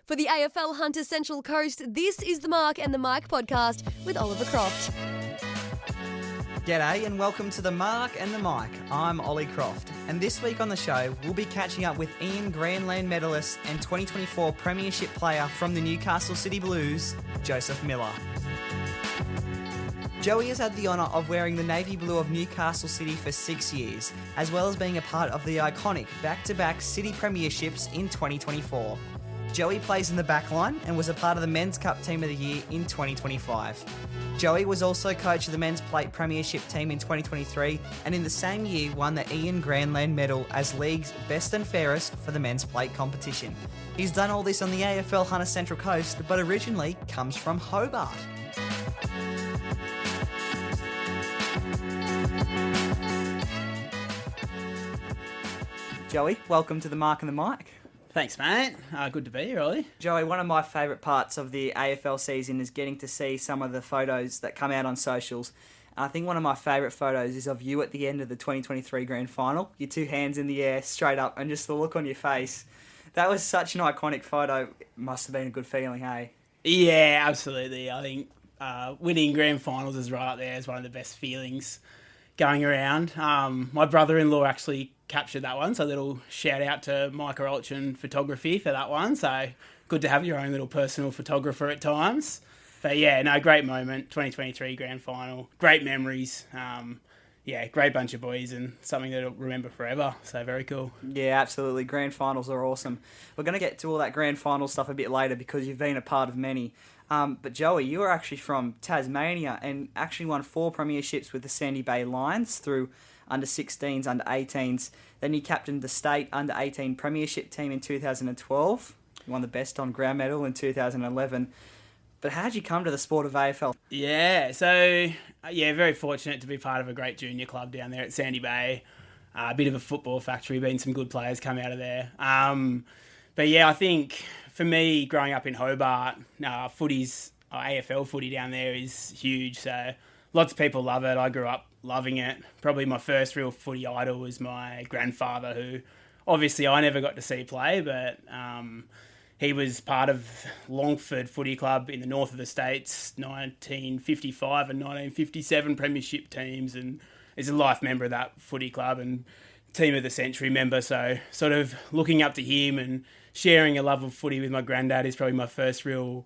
For the AFL Hunter Central Coast, this is the Mark and the Mike podcast with Oliver Croft. G'day and welcome to the Mark and the Mike. I'm Ollie Croft, and this week on the show we'll be catching up with Ian Grandland medalist and 2024 premiership player from the Newcastle City Blues, Joseph Miller. Joey has had the honour of wearing the navy blue of Newcastle City for 6 years, as well as being a part of the iconic back-to-back City premierships in 2024. Joey plays in the backline and was a part of the Men's Cup Team of the Year in 2025. Joey was also coach of the Men's Plate Premiership team in 2023 and in the same year won the Ian Grandland medal as league's best and fairest for the Men's Plate competition. He's done all this on the AFL Hunter Central Coast, but originally comes from Hobart. Joey, welcome to the Mark and the Mike. Thanks, mate. Good to be here, Ollie. Joey, one of my favourite parts of the AFL season is getting to see some of the photos that come out on socials. And I think one of my favourite photos is of you at the end of the 2023 Grand Final. Your two hands in the air, straight up, and just the look on your face. That was such an iconic photo. It must have been a good feeling, hey? Yeah, absolutely. I think winning Grand Finals is right up there as one of the best feelings going around. My brother-in-law actually captured that one, so a little shout out to Micah Olchin Photography for that one. So good to have your own little personal photographer at times. But yeah, no, great moment, 2023 Grand Final, great memories. Great bunch of boys and something that I'll remember forever. So very cool. Yeah, absolutely. Grand Finals are awesome. We're going to get to all that Grand Final stuff a bit later because you've been a part of many. But Joey, you are actually from Tasmania and actually won 4 premierships with the Sandy Bay Lions through under 16s, under 18s. Then you captained the state under 18 premiership team in 2012. You won the best on ground medal in 2011. But how did you come to the sport of AFL? Yeah, very fortunate to be part of a great junior club down there at Sandy Bay. A bit of a football factory, been some good players come out of there. I think for me, growing up in Hobart, AFL footy down there is huge. So lots of people love it. I grew up loving it. Probably my first real footy idol was my grandfather, who obviously I never got to see play, but he was part of Longford Footy Club in the north of the States, 1955 and 1957 premiership teams, and is a life member of that footy club and team of the century member. So sort of looking up to him and sharing a love of footy with my granddad is probably my first real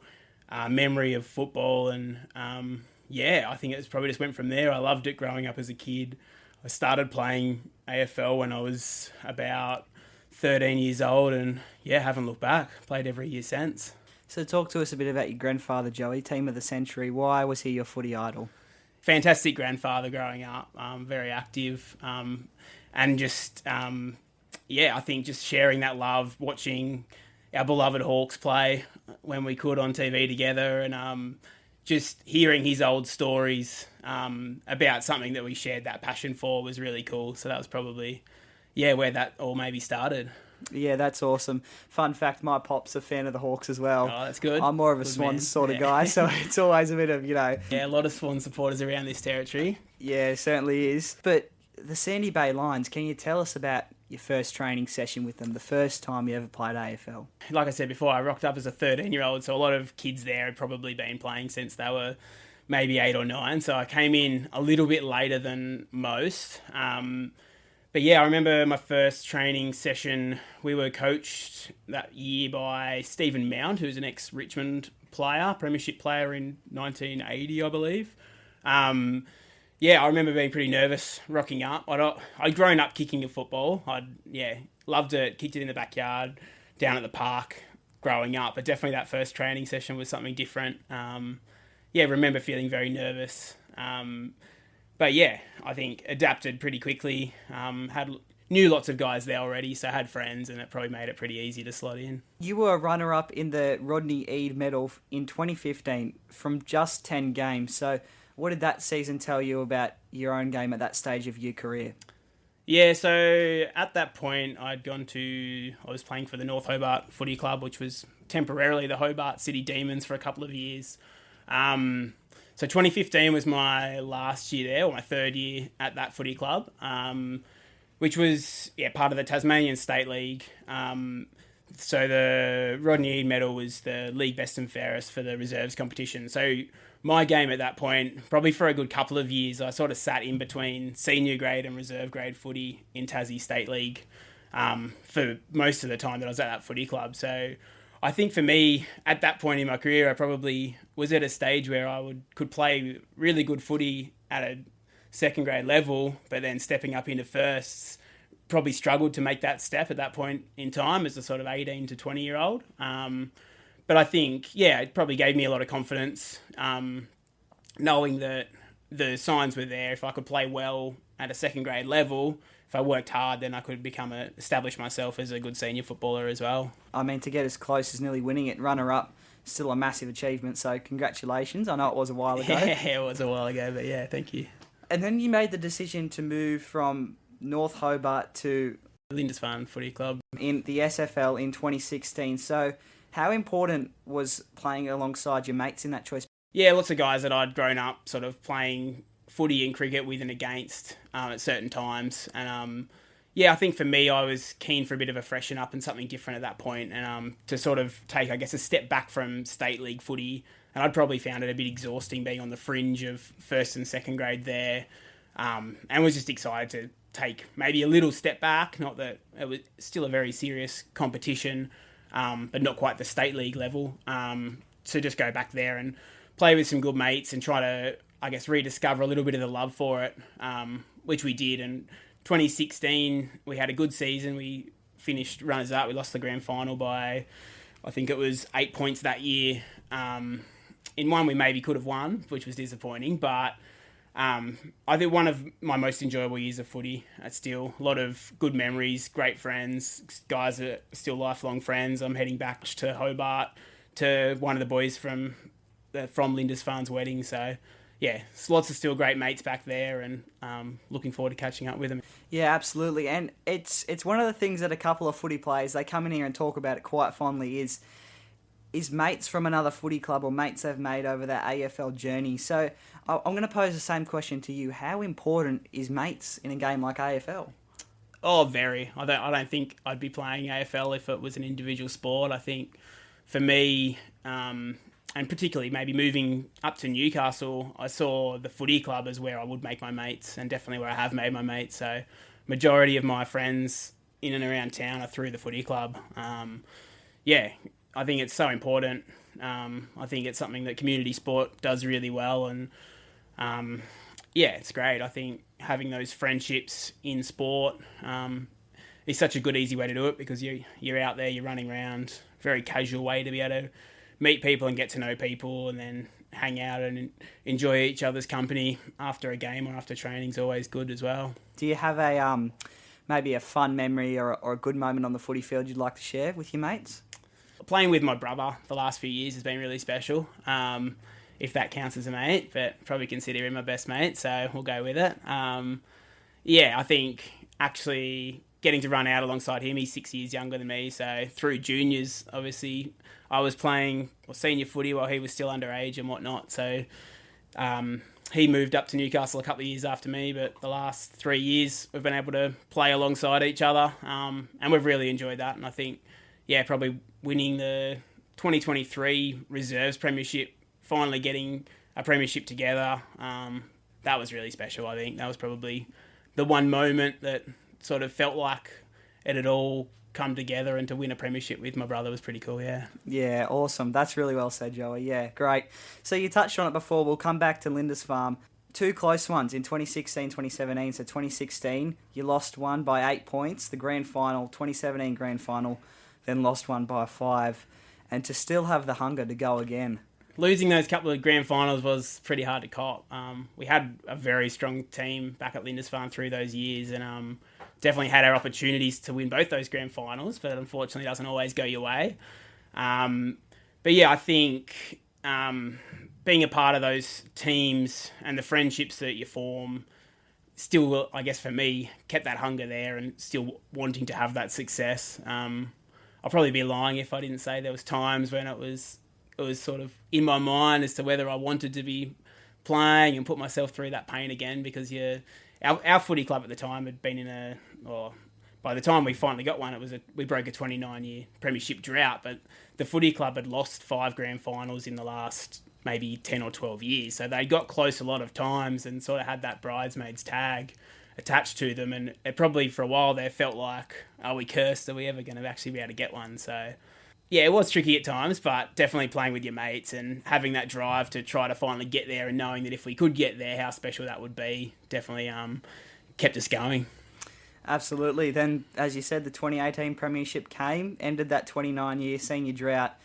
memory of football. And I think it's probably just went from there. I loved it growing up as a kid. I started playing AFL when I was about 13 years old and haven't looked back. Played every year since. So talk to us a bit about your grandfather, Joey, team of the century. Why was he your footy idol? Fantastic grandfather growing up, very active, and just, I think just sharing that love, watching our beloved Hawks play when we could on TV together, and just hearing his old stories about something that we shared that passion for was really cool. So that was probably, where that all maybe started. Yeah, that's awesome. Fun fact, my pop's a fan of the Hawks as well. Oh, that's good. I'm more of a good Swans man. sort of guy, so it's always a bit of, Yeah, a lot of Swan supporters around this territory. Yeah, it certainly is. But the Sandy Bay Lions, can you tell us about your first training session with them, the first time you ever played AFL? Like I said before, I rocked up as a 13-year-old, so a lot of kids there had probably been playing since they were maybe 8 or 9, so I came in a little bit later than most. I remember my first training session, we were coached that year by Stephen Mount, who's an ex-Richmond player, premiership player in 1980, I believe. I remember being pretty nervous rocking up. I'd grown up kicking a football. Loved it, kicked it in the backyard, down at the park growing up. But definitely that first training session was something different. Remember feeling very nervous. I think adapted pretty quickly. Knew lots of guys there already, so had friends, and it probably made it pretty easy to slot in. You were a runner-up in the Rodney Eade medal in 2015 from just 10 games. So what did that season tell you about your own game at that stage of your career? Yeah, so at that point, I was playing for the North Hobart Footy Club, which was temporarily the Hobart City Demons for a couple of years. So 2015 was my last year there, or my third year at that footy club, which was part of the Tasmanian State League. So the Rodney Eade medal was the league best and fairest for the reserves competition. So my game at that point, probably for a good couple of years, I sort of sat in between senior grade and reserve grade footy in Tassie State League for most of the time that I was at that footy club. So I think for me, at that point in my career, I probably was at a stage where I could play really good footy at a second grade level, but then stepping up into firsts, probably struggled to make that step at that point in time as a sort of 18 to 20-year-old. But I think, it probably gave me a lot of confidence, knowing that the signs were there. If I could play well at a second grade level, if I worked hard, then I could establish myself as a good senior footballer as well. I mean, to get as close as nearly winning it, runner-up, still a massive achievement, so congratulations. I know it was a while ago. Yeah, it was a while ago, but yeah, thank you. And then you made the decision to move from North Hobart to Lindisfarne Footy Club in the SFL in 2016. So how important was playing alongside your mates in that choice? Yeah, lots of guys that I'd grown up sort of playing footy and cricket with and against at certain times. And I think for me, I was keen for a bit of a freshen up and something different at that point, and to sort of take, I guess, a step back from state league footy. And I'd probably found it a bit exhausting being on the fringe of first and second grade there, and was just excited to take maybe a little step back. Not that it was still a very serious competition, but not quite the state league level. To just go back there and play with some good mates and try to, I guess, rediscover a little bit of the love for it, which we did. And 2016, we had a good season. We finished runners-up. We lost the grand final by, I think it was 8 points that year. In one, we maybe could have won, which was disappointing. But I think one of my most enjoyable years of footy. Still a lot of good memories, great friends, guys that are still lifelong friends. I'm heading back to Hobart to one of the boys from Lindisfarne's wedding. So, yeah, lots of still great mates back there, and looking forward to catching up with them. Yeah, absolutely. And it's one of the things that a couple of footy players, they come in here and talk about it quite fondly, is mates from another footy club or mates they've made over their AFL journey. So I'm going to pose the same question to you. How important is mates in a game like AFL? Oh, very. I don't think I'd be playing AFL if it was an individual sport. I think for me, and particularly maybe moving up to Newcastle, I saw the footy club as where I would make my mates, and definitely where I have made my mates. So majority of my friends in and around town are through the footy club. I think it's so important. I think it's something that community sport does really well, and it's great. I think having those friendships in sport is such a good, easy way to do it, because you're out there, you're running around, very casual way to be able to meet people and get to know people, and then hang out and enjoy each other's company after a game or after training is always good as well. Do you have a maybe a fun memory or a good moment on the footy field you'd like to share with your mates? Playing with my brother the last few years has been really special, if that counts as a mate, but probably consider him my best mate, so we'll go with it. I think actually getting to run out alongside him, he's 6 years younger than me, so through juniors, obviously, I was playing senior footy while he was still underage and whatnot, so he moved up to Newcastle a couple of years after me, but the last 3 years we've been able to play alongside each other, and we've really enjoyed that. And I think, probably winning the 2023 Reserves Premiership, finally getting a premiership together, that was really special. I think that was probably the one moment that sort of felt like it had all come together, and to win a premiership with my brother was pretty cool, yeah. Yeah, awesome. That's really well said, Joey. Yeah, great. So you touched on it before. We'll come back to Lindisfarne. Two close ones in 2016, 2017. So 2016, you lost one by 8 points. The grand final, 2017 grand final, then lost one by 5. And to still have the hunger to go again. Losing those couple of grand finals was pretty hard to cop. We had a very strong team back at Lindisfarne through those years, and definitely had our opportunities to win both those grand finals, but unfortunately it doesn't always go your way. I think being a part of those teams and the friendships that you form still, I guess for me, kept that hunger there and still wanting to have that success. I'll probably be lying if I didn't say there was times when it was sort of in my mind as to whether I wanted to be playing and put myself through that pain again, because our footy club at the time had been in by the time we finally got one, we broke a 29-year premiership drought. But the footy club had lost 5 grand finals in the last maybe 10 or 12 years. So they got close a lot of times and sort of had that bridesmaids tag attached to them. And it probably for a while there felt like, are we cursed? Are we ever going to actually be able to get one? So yeah, it was tricky at times, but definitely playing with your mates and having that drive to try to finally get there and knowing that if we could get there, how special that would be, definitely kept us going. Absolutely. Then, as you said, the 2018 premiership came, ended that 29-year senior drought.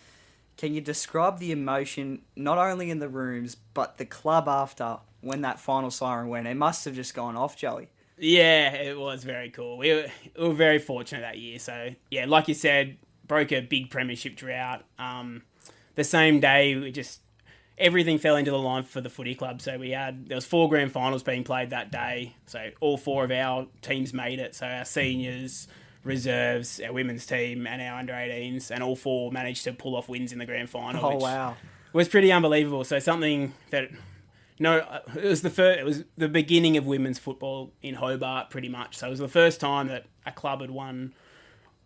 Can you describe the emotion, not only in the rooms, but the club after when that final siren went? It must have just gone off, Joey. Yeah, it was very cool. We were very fortunate that year. So, yeah, like you said, broke a big premiership drought. The same day, everything fell into the line for the footy club. So there was 4 grand finals being played that day. So all 4 of our teams made it. So our seniors, reserves, our women's team, and our under-18s, and all 4 managed to pull off wins in the grand final. Oh, wow. Was pretty unbelievable. So something that it was the beginning of women's football in Hobart, pretty much. So it was the first time that a club had won,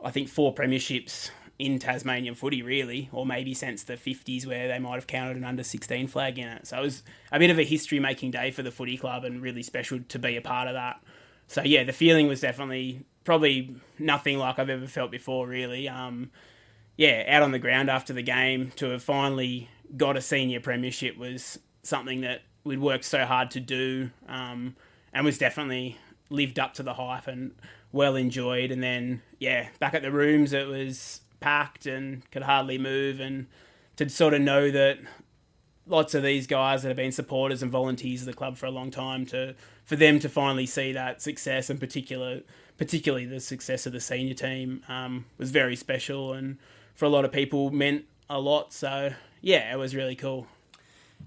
I think, 4 premierships in Tasmanian footy, really, or maybe since the 50s where they might have counted an under-16 flag in it. So it was a bit of a history-making day for the footy club and really special to be a part of that. So, yeah, the feeling was definitely probably nothing like I've ever felt before, really. Out on the ground after the game to have finally got a senior premiership was something that we'd worked so hard to do and was definitely lived up to the hype and well enjoyed. And then, back at the rooms, it was packed and could hardly move, and to sort of know that lots of these guys that have been supporters and volunteers of the club for a long time, for them to finally see that success, and particularly the success of the senior team, was very special, and for a lot of people meant a lot. So yeah, it was really cool.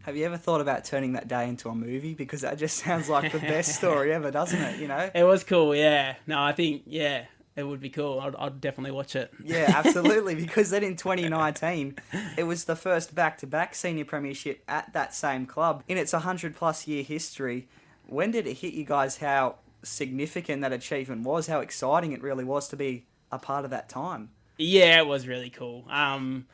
Have you ever thought about turning that day into a movie? Because that just sounds like the best story ever, doesn't it? You know, it was cool. Yeah, no, I think it would be cool. I'd definitely watch it. Yeah, absolutely. Because then in 2019, it was the first back-to-back senior premiership at that same club. In its 100-plus year history, when did it hit you guys how significant that achievement was, how exciting it really was to be a part of that time? Yeah, it was really cool. And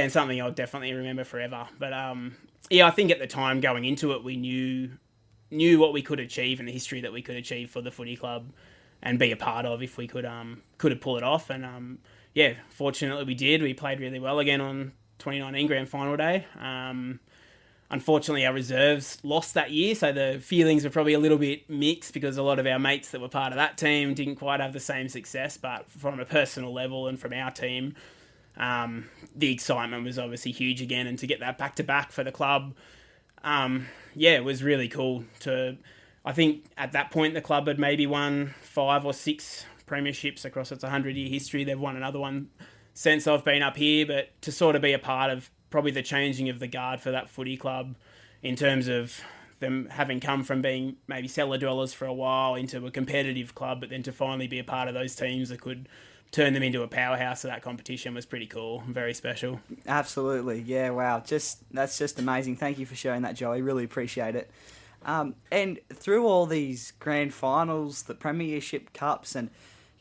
something I'll definitely remember forever. But I think at the time going into it, we knew what we could achieve and the history that we could achieve for the footy club and be a part of if we could have pulled it off. And fortunately we did. We played really well again on 2019 grand final day. Unfortunately, our reserves lost that year, so the feelings were probably a little bit mixed because a lot of our mates that were part of that team didn't quite have the same success. But from a personal level and from our team, the excitement was obviously huge again, and to get that back-to-back for the club, it was really cool. I think at that point the club had maybe won 5 or 6 premierships across its 100-year history. They've won another one since I've been up here, but to sort of be a part of probably the changing of the guard for that footy club in terms of them having come from being maybe cellar dwellers for a while into a competitive club, but then to finally be a part of those teams that could turn them into a powerhouse of that competition was pretty cool and very special. Absolutely. Yeah, wow. That's just amazing. Thank you for sharing that, Joey. Really appreciate it. And through all these grand finals, the premiership cups, and,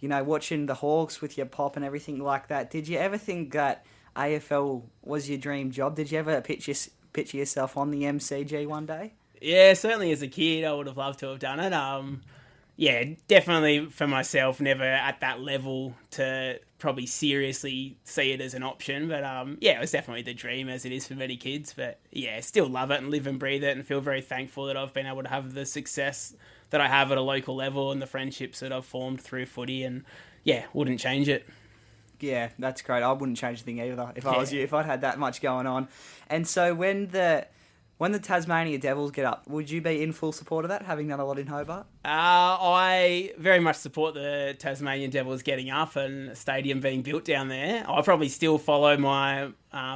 watching the Hawks with your pop and everything like that, did you ever think that AFL was your dream job? Did you ever picture yourself on the MCG one day? Yeah, certainly as a kid, I would have loved to have done it. Definitely for myself, never at that level to probably seriously see it as an option. But it was definitely the dream, as it is for many kids. But still love it and live and breathe it, and feel very thankful that I've been able to have the success that I have at a local level and the friendships that I've formed through footy, and wouldn't change it. Yeah, that's great. I wouldn't change a thing either if I was you, if I'd had that much going on. And so when the Tasmania Devils get up, would you be in full support of that, having done a lot in Hobart? I very much support the Tasmanian Devils getting up and a stadium being built down there. I'll probably still follow my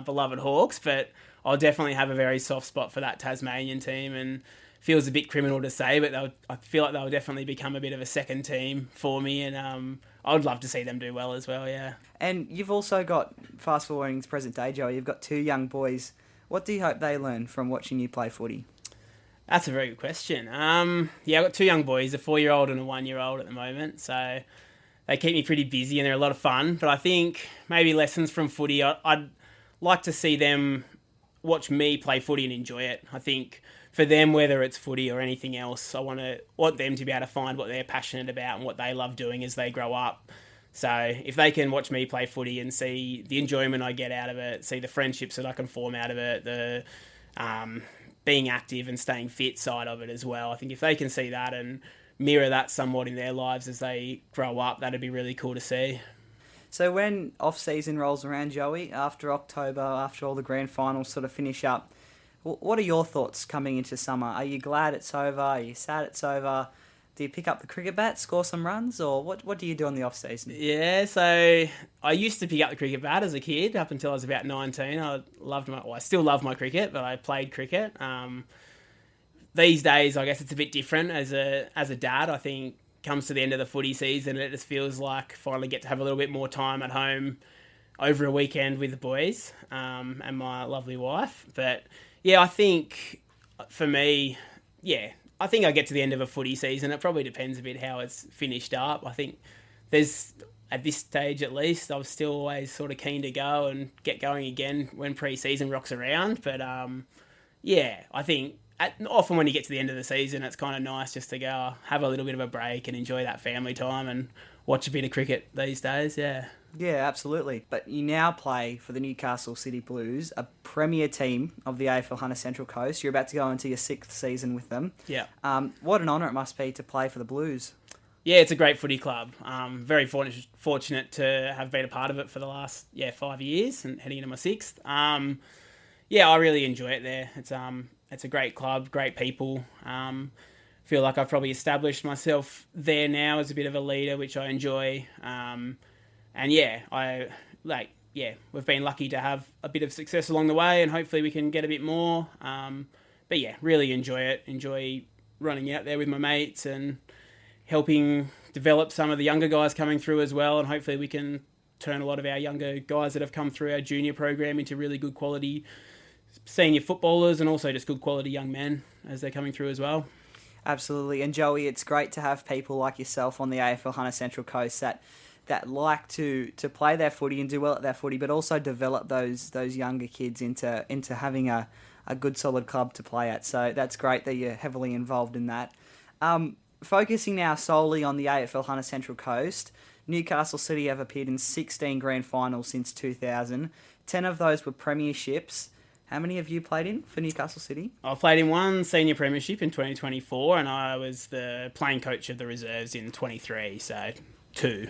beloved Hawks, but I'll definitely have a very soft spot for that Tasmanian team, and feels a bit criminal to say, but I feel like they'll definitely become a bit of a second team for me, and I would love to see them do well as well, yeah. And you've also got, fast forwarding to present day, Joey, you've got 2 young boys. What do you hope they learn from watching you play footy? That's a very good question. I've got 2 young boys, a 4-year-old and a 1-year-old at the moment. So they keep me pretty busy and they're a lot of fun. But I think maybe lessons from footy, I'd like to see them watch me play footy and enjoy it. I think for them, whether it's footy or anything else, I want them to be able to find what they're passionate about and what they love doing as they grow up. So if they can watch me play footy and see the enjoyment I get out of it, see the friendships that I can form out of it, the being active and staying fit side of it as well, I think if they can see that and mirror that somewhat in their lives as they grow up, that'd be really cool to see. So when off-season rolls around, Joey, after October, after all the grand finals sort of finish up, what are your thoughts coming into summer? Are you glad it's over? Are you sad it's over? Do you pick up the cricket bat, score some runs, or what do you do on the off-season? Yeah, so I used to pick up the cricket bat as a kid up until I was about 19. I still love my cricket, but I played cricket. These days, I guess it's a bit different as a dad. I think comes to the end of the footy season, it just feels like finally get to have a little bit more time at home over a weekend with the boys and my lovely wife. But yeah, I think for me, I think I get to the end of a footy season. It probably depends a bit how it's finished up. I think there's, at this stage at least, I'm still always sort of keen to go and get going again when pre-season rocks around. But I think often when you get to the end of the season, it's kind of nice just to go have a little bit of a break and enjoy that family time and watch a bit of cricket these days, yeah. Yeah, absolutely. But you now play for the Newcastle City Blues, a premier team of the AFL Hunter Central Coast. You're about to go into your 6th season with them. Yeah. What an honour it must be to play for the Blues. Yeah, it's a great footy club. Very fortunate to have been a part of it for the last 5 years and heading into my 6th. I really enjoy it there. It's a great club, great people. Feel like I've probably established myself there now as a bit of a leader, which I enjoy. We've been lucky to have a bit of success along the way, and hopefully we can get a bit more. Really enjoy it. Enjoy running out there with my mates and helping develop some of the younger guys coming through as well. And hopefully we can turn a lot of our younger guys that have come through our junior program into really good quality senior footballers and also just good quality young men as they're coming through as well. Absolutely. And Joey, it's great to have people like yourself on the AFL Hunter Central Coast that like to play their footy and do well at their footy, but also develop those younger kids into having a good solid club to play at. So that's great that you're heavily involved in that. Focusing now solely on the AFL Hunter Central Coast, Newcastle City have appeared in 16 grand finals since 2000. 10 of those were premierships. How many have you played in for Newcastle City? I've played in one senior premiership in 2024, and I was the playing coach of the reserves in 23, so 2.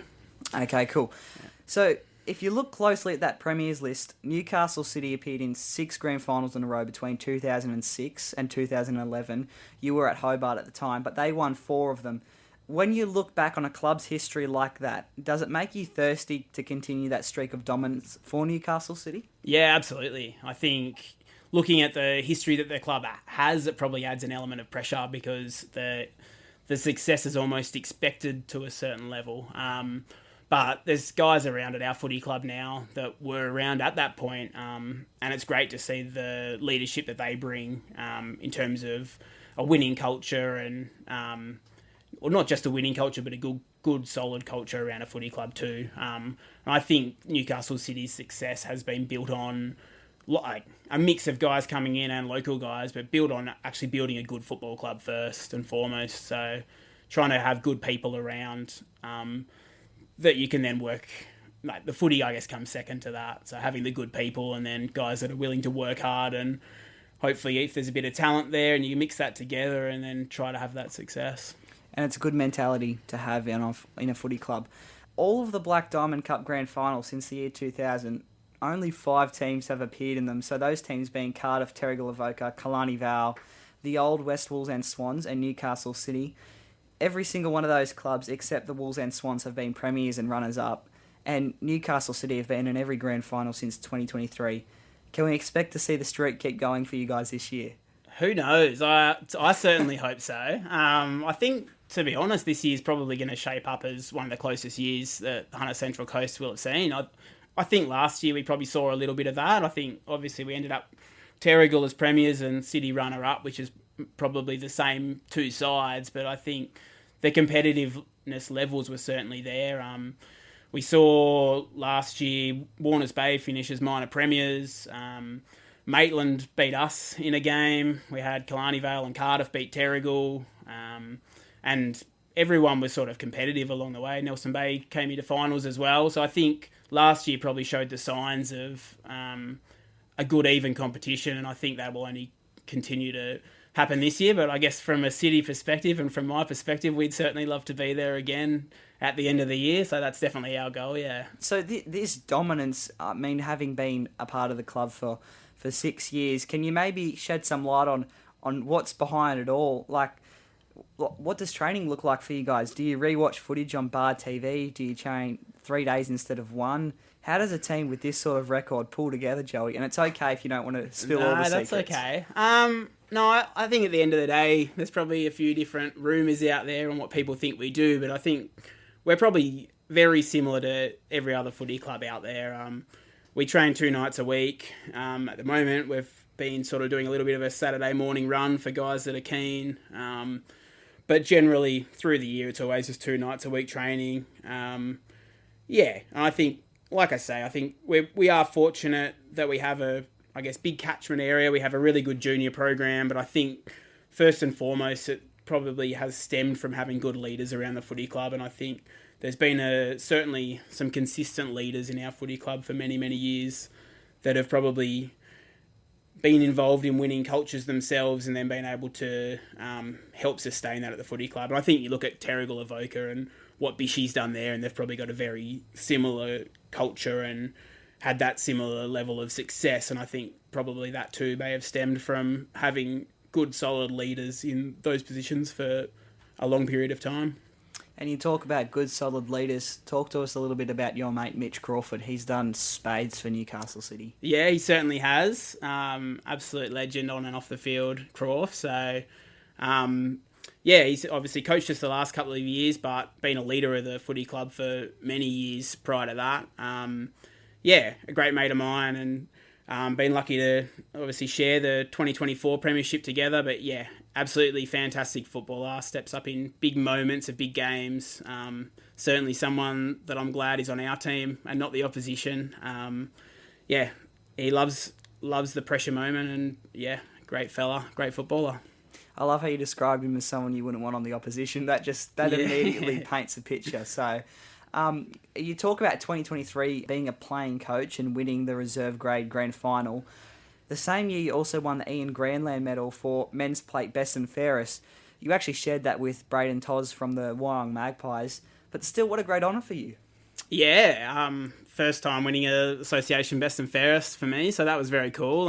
Okay, cool. Yeah. So if you look closely at that premiers list, Newcastle City appeared in 6 grand finals in a row between 2006 and 2011. You were at Hobart at the time, but they won 4 of them. When you look back on a club's history like that, does it make you thirsty to continue that streak of dominance for Newcastle City? Yeah, absolutely. I think looking at the history that the club has, it probably adds an element of pressure because the success is almost expected to a certain level. But there's guys around at our footy club now that were around at that point, and it's great to see the leadership that they bring in terms of a winning culture and... or not just a winning culture, but a good, solid culture around a footy club too. And I think Newcastle City's success has been built on like a mix of guys coming in and local guys, but built on actually building a good football club first and foremost. So trying to have good people around that you can then work. Like the footy, I guess, comes second to that. So having the good people and then guys that are willing to work hard and hopefully if there's a bit of talent there and you mix that together and then try to have that success. And it's a good mentality to have in a footy club. All of the Black Diamond Cup grand finals since the year 2000, only 5 teams have appeared in them. So those teams being Cardiff, Terrigal Avoca, Killarney Vale, the old West Wolves and Swans, and Newcastle City. Every single one of those clubs, except the Wolves and Swans, have been premiers and runners-up. And Newcastle City have been in every grand final since 2023. Can we expect to see the streak keep going for you guys this year? Who knows? I certainly hope so. I think, to be honest, this year's probably going to shape up as one of the closest years that Hunter Central Coast will have seen. I think last year we probably saw a little bit of that. I think, obviously, we ended up Terrigal as premiers and City runner-up, which is probably the same 2 sides. But I think the competitive competitiveness levels were certainly there. We saw last year Warners Bay finish as minor premiers. Maitland beat us in a game. We had Killarney Vale and Cardiff beat Terrigal. And everyone was sort of competitive along the way. Nelson Bay came into finals as well. So I think last year probably showed the signs of a good even competition, and I think that will only continue to happen this year. But I guess from a city perspective and from my perspective, we'd certainly love to be there again at the end of the year. So that's definitely our goal, yeah. So this dominance, I mean, having been a part of the club for 6 years, can you maybe shed some light on what's behind it all? Like, what does training look like for you guys? Do you rewatch footage on Bar TV? Do you train 3 days instead of one? How does a team with this sort of record pull together, Joey? And it's okay if you don't want to spill all the secrets. No, that's okay. No, I think at the end of the day, there's probably a few different rumours out there on what people think we do, but I think we're probably very similar to every other footy club out there. We train 2 nights a week. At the moment, we've been sort of doing a little bit of a Saturday morning run for guys that are keen. But generally, through the year, it's always just 2 nights a week training. Yeah, and I think, like I say, I think we are fortunate that we have a, I guess, big catchment area. We have a really good junior program, but I think first and foremost, it probably has stemmed from having good leaders around the footy club, and I think there's been certainly some consistent leaders in our footy club for many, many years that have probably been involved in winning cultures themselves and then been able to help sustain that at the footy club. And I think you look at Terrigal Avoca and what Bishy's done there, and they've probably got a very similar culture and had that similar level of success. And I think probably that too may have stemmed from having good, solid leaders in those positions for a long period of time. And you talk about good, solid leaders. Talk to us a little bit about your mate, Mitch Crawford. He's done spades for Newcastle City. Yeah, he certainly has. Absolute legend on and off the field, Crawf. So, yeah, he's obviously coached us the last couple of years, but been a leader of the footy club for many years prior to that. Yeah, a great mate of mine, and been lucky to obviously share the 2024 premiership together. But yeah, absolutely fantastic footballer, steps up in big moments of big games. Certainly someone that I'm glad is on our team and not the opposition. Yeah, he loves the pressure moment, and yeah, great fella, great footballer. I love how you described him as someone you wouldn't want on the opposition. That immediately paints a picture. So, you talk about 2023 being a playing coach and winning the reserve grade grand final. The same year, you also won the Ian Grandland medal for men's plate best and fairest. You actually shared that with Braden Toz from the Wyong Magpies. But still, what a great honour for you. Yeah, first time winning a association best and fairest for me, so that was very cool.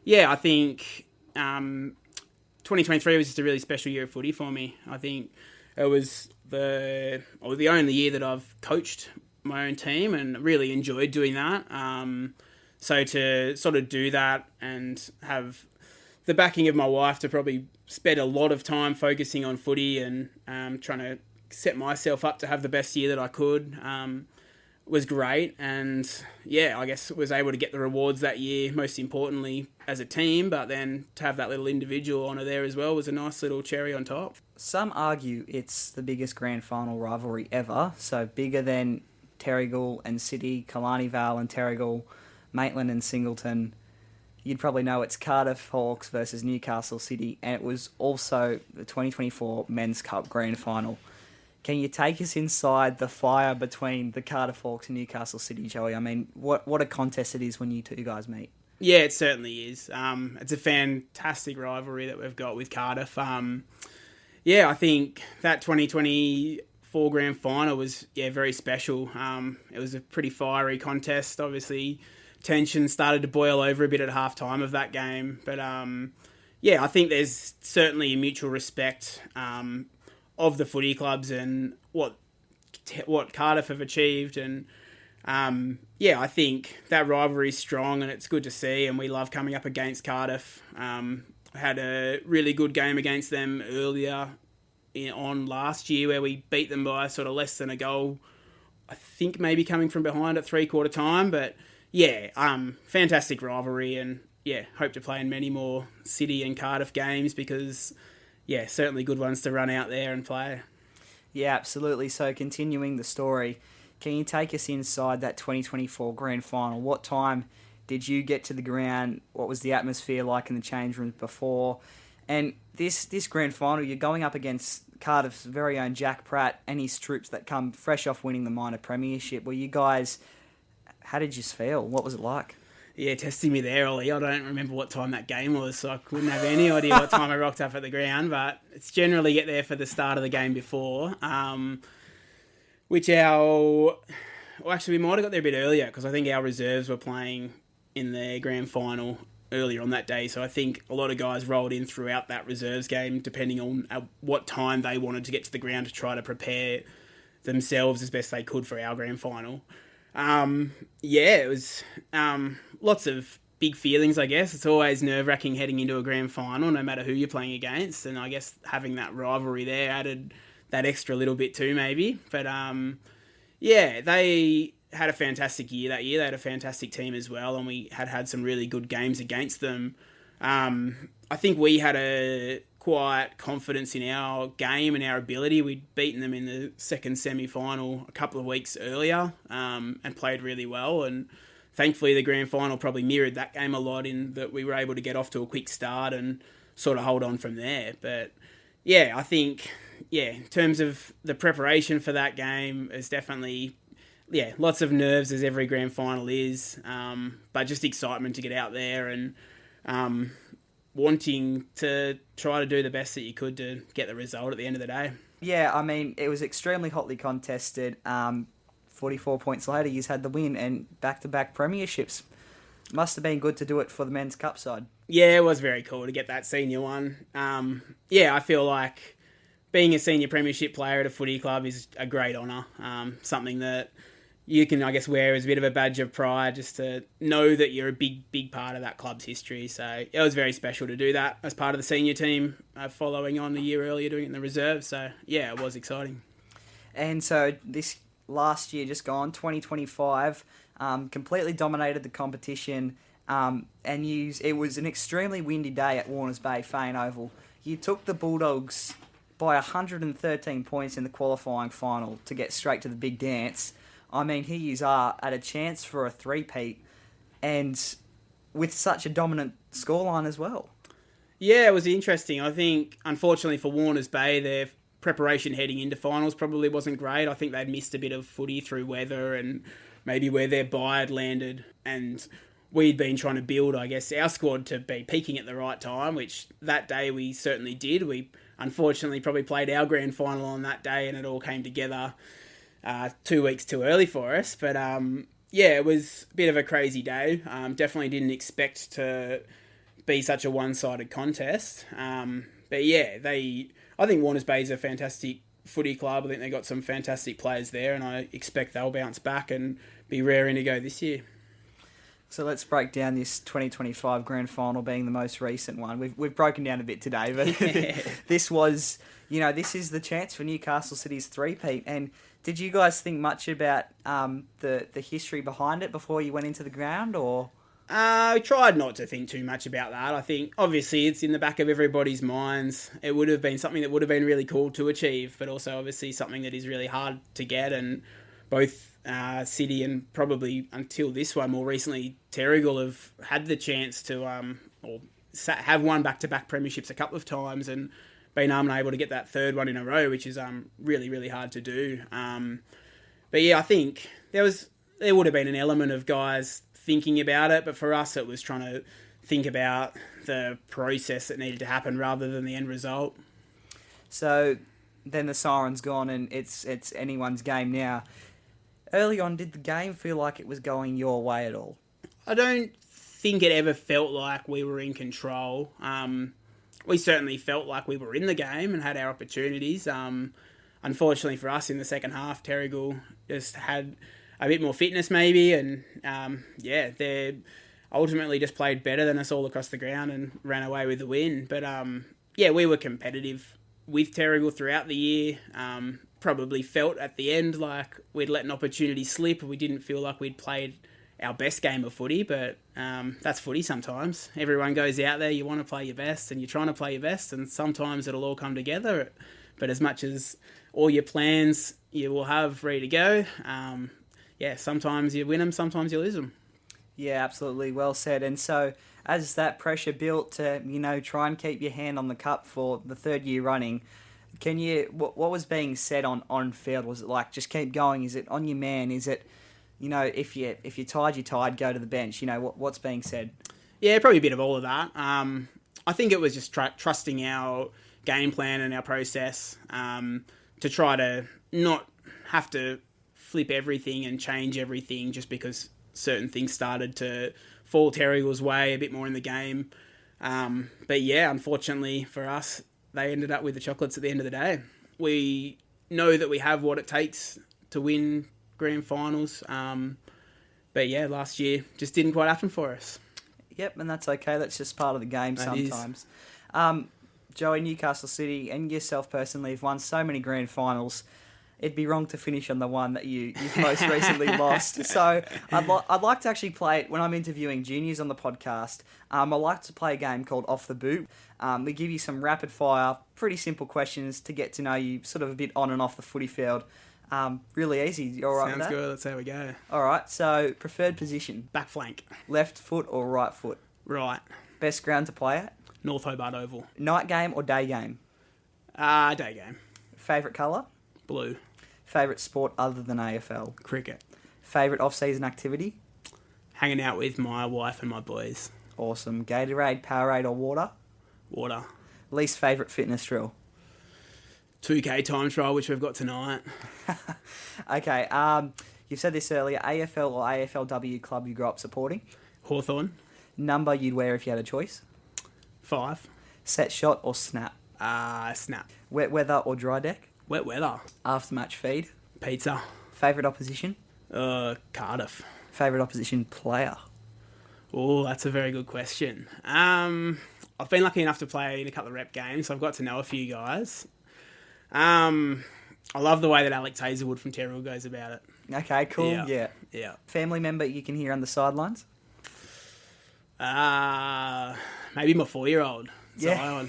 Yeah, I think 2023 was just a really special year of footy for me. I think it was the only year that I've coached my own team and really enjoyed doing that. So to sort of do that and have the backing of my wife to probably spend a lot of time focusing on footy and trying to set myself up to have the best year that I could was great. And yeah, I guess was able to get the rewards that year, most importantly as a team, but then to have that little individual honour there as well was a nice little cherry on top. Some argue it's the biggest grand final rivalry ever, so bigger than Terrigal and City, Killarney Vale and Terrigal, Maitland and Singleton. You'd probably know it's Cardiff Hawks versus Newcastle City, and it was also the 2024 Men's Cup Grand Final. Can you take us inside the fire between the Cardiff Hawks and Newcastle City, Joey? I mean, what a contest it is when you two guys meet. Yeah, it certainly is. It's a fantastic rivalry that we've got with Cardiff. Yeah, I think that 2024 Grand Final was very special. It was a pretty fiery contest, obviously. Tension started to boil over a bit at half-time of that game. But, yeah, I think there's certainly a mutual respect of the footy clubs and what Cardiff have achieved. And, yeah, I think that rivalry is strong and it's good to see, and we love coming up against Cardiff. Had a really good game against them earlier on last year where we beat them by sort of less than a goal, I think maybe coming from behind at three-quarter time. But, yeah, fantastic rivalry, and, yeah, hope to play in many more City and Cardiff games because, yeah, certainly good ones to run out there and play. Yeah, absolutely. So continuing the story, can you take us inside that 2024 grand final? What time did you get to the ground? What was the atmosphere like in the change rooms before? And this grand final, you're going up against Cardiff's very own Jack Pratt and his troops that come fresh off winning the minor premiership. Well, you guys, how did you feel? What was it like? Yeah, testing me there, Ollie. I don't remember what time that game was, so I couldn't have any idea what time I rocked up at the ground, but it's generally get there for the start of the game before, we might have got there a bit earlier, because I think our reserves were playing in the grand final earlier on that day, so I think a lot of guys rolled in throughout that reserves game, depending on what time they wanted to get to the ground to try to prepare themselves as best they could for our grand final. It was lots of big feelings, I guess. It's always nerve-wracking heading into a grand final, no matter who you're playing against. And I guess having that rivalry there added that extra little bit too, maybe. But, they had a fantastic year that year. They had a fantastic team as well, and we had some really good games against them. I think we had a quite confidence in our game and our ability. We'd beaten them in the second semi-final a couple of weeks earlier and played really well, and thankfully the grand final probably mirrored that game a lot in that we were able to get off to a quick start and sort of hold on from there. But I think in terms of the preparation for that game, it's definitely lots of nerves, as every grand final is, but just excitement to get out there and wanting to try to do the best that you could to get the result at the end of the day. Yeah, I mean, it was extremely hotly contested. 44 points later, you had the win and back-to-back premierships. Must have been good to do it for the men's cup side. Yeah, it was very cool to get that senior one. I feel like being a senior premiership player at a footy club is a great honour. Something that you can, I guess, wear as a bit of a badge of pride, just to know that you're a big part of that club's history. So it was very special to do that as part of the senior team, following on the year earlier doing it in the reserve. So it was exciting. And so this last year just gone, 2025, completely dominated the competition, it was an extremely windy day at Warners Bay Fane Oval. You took the Bulldogs by 113 points in the qualifying final to get straight to the big dance. I mean, here you are at a chance for a three-peat, and with such a dominant scoreline as well. Yeah, it was interesting. I think, unfortunately for Warners Bay, their preparation heading into finals probably wasn't great. I think they'd missed a bit of footy through weather and maybe where their bye had landed, and we'd been trying to build, I guess, our squad to be peaking at the right time, which that day we certainly did. We unfortunately probably played our grand final on that day, and it all came together 2 weeks too early for us. But it was a bit of a crazy day. Definitely didn't expect to be such a one-sided contest. I think Warners Bay is a fantastic footy club. I think they got some fantastic players there, and I expect they'll bounce back and be raring to go this year. So let's break down this 2025 grand final being the most recent one. We've broken down a bit today, but this was, this is the chance for Newcastle City's three-peat. And did you guys think much about the history behind it before you went into the ground, or? I tried not to think too much about that. I think, obviously, it's in the back of everybody's minds. It would have been something that would have been really cool to achieve, but also, obviously, something that is really hard to get. And both City and probably, until this one, more recently, Terrigal have had the chance to have won back-to-back premierships a couple of times and been unable to get that third one in a row, which is really, really hard to do. I think there would have been an element of guys thinking about it, but for us it was trying to think about the process that needed to happen rather than the end result. So then the siren's gone and it's anyone's game now. Early on, did the game feel like it was going your way at all? I don't think it ever felt like we were in control. We certainly felt like we were in the game and had our opportunities. Unfortunately for us in the second half, Terrigal just had a bit more fitness maybe, and they ultimately just played better than us all across the ground and ran away with the win. But we were competitive with Terrigal throughout the year. Probably felt at the end like we'd let an opportunity slip. We didn't feel like we'd played our best game of footy, but that's footy sometimes. Everyone goes out there, you want to play your best and you're trying to play your best, and sometimes it'll all come together. But as much as all your plans you will have ready to go, sometimes you win them, sometimes you lose them. Yeah, absolutely. Well said. And so as that pressure built to, try and keep your hand on the cup for the third year running, what was being said on field? Was it like, just keep going? Is it on your man? Is it, if you're tired, you're tired, go to the bench? What's being said? Yeah, probably a bit of all of that. I think it was just trusting our game plan and our process to try to not have to flip everything and change everything just because certain things started to fall Terrigal's way a bit more in the game. But yeah, unfortunately for us, they ended up with the chocolates at the end of the day. We know that we have what it takes to win grand finals. But yeah, last year just didn't quite happen for us. Yep, and that's okay. That's just part of the game sometimes. Joey, Newcastle City and yourself personally have won so many grand finals. It'd be wrong to finish on the one that you've most recently lost. So I'd like to actually play it when I'm interviewing juniors on the podcast. I like to play a game called Off the Boot. We give you some rapid fire, pretty simple questions to get to know you sort of a bit on and off the footy field. Really easy. You all right with that? Sounds good. Let's see how we go. All right. So preferred position? Back flank. Left foot or right foot? Right. Best ground to play at? North Hobart Oval. Night game or day game? Day game. Favourite colour? Blue. Favourite sport other than AFL? Cricket. Favourite off-season activity? Hanging out with my wife and my boys. Awesome. Gatorade, Powerade or water? Water. Least favourite fitness drill? 2K time trial, which we've got tonight. Okay. You've said this earlier. AFL or AFLW club you grew up supporting? Hawthorn. Number you'd wear if you had a choice? 5. Set shot or snap? Snap. Wet weather or dry deck? Wet weather. After match feed? Pizza. Favourite opposition? Cardiff. Favourite opposition player? Oh, that's a very good question. I've been lucky enough to play in a couple of rep games, so I've got to know a few guys. I love the way that Alex Hazelwood from Terrigal goes about it. Okay, cool. Yeah. Family member you can hear on the sidelines? Maybe my 4-year-old. Yeah.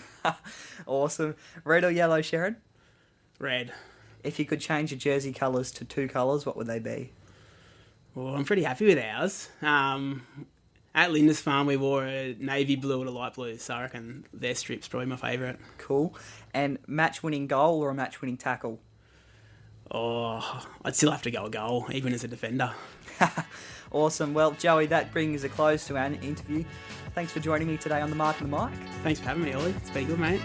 Awesome. Red or yellow, Sharon? Red. If you could change your jersey colours to 2 colours, what would they be? Well, I'm pretty happy with ours. At Lindisfarne, we wore a navy blue and a light blue, so I reckon their strip's probably my favourite. Cool. And match-winning goal or a match-winning tackle? Oh, I'd still have to go a goal, even as a defender. Awesome. Well, Joey, that brings a close to our interview. Thanks for joining me today on The Mark and the Mic. Thanks for having me, Ollie. It's been good, mate.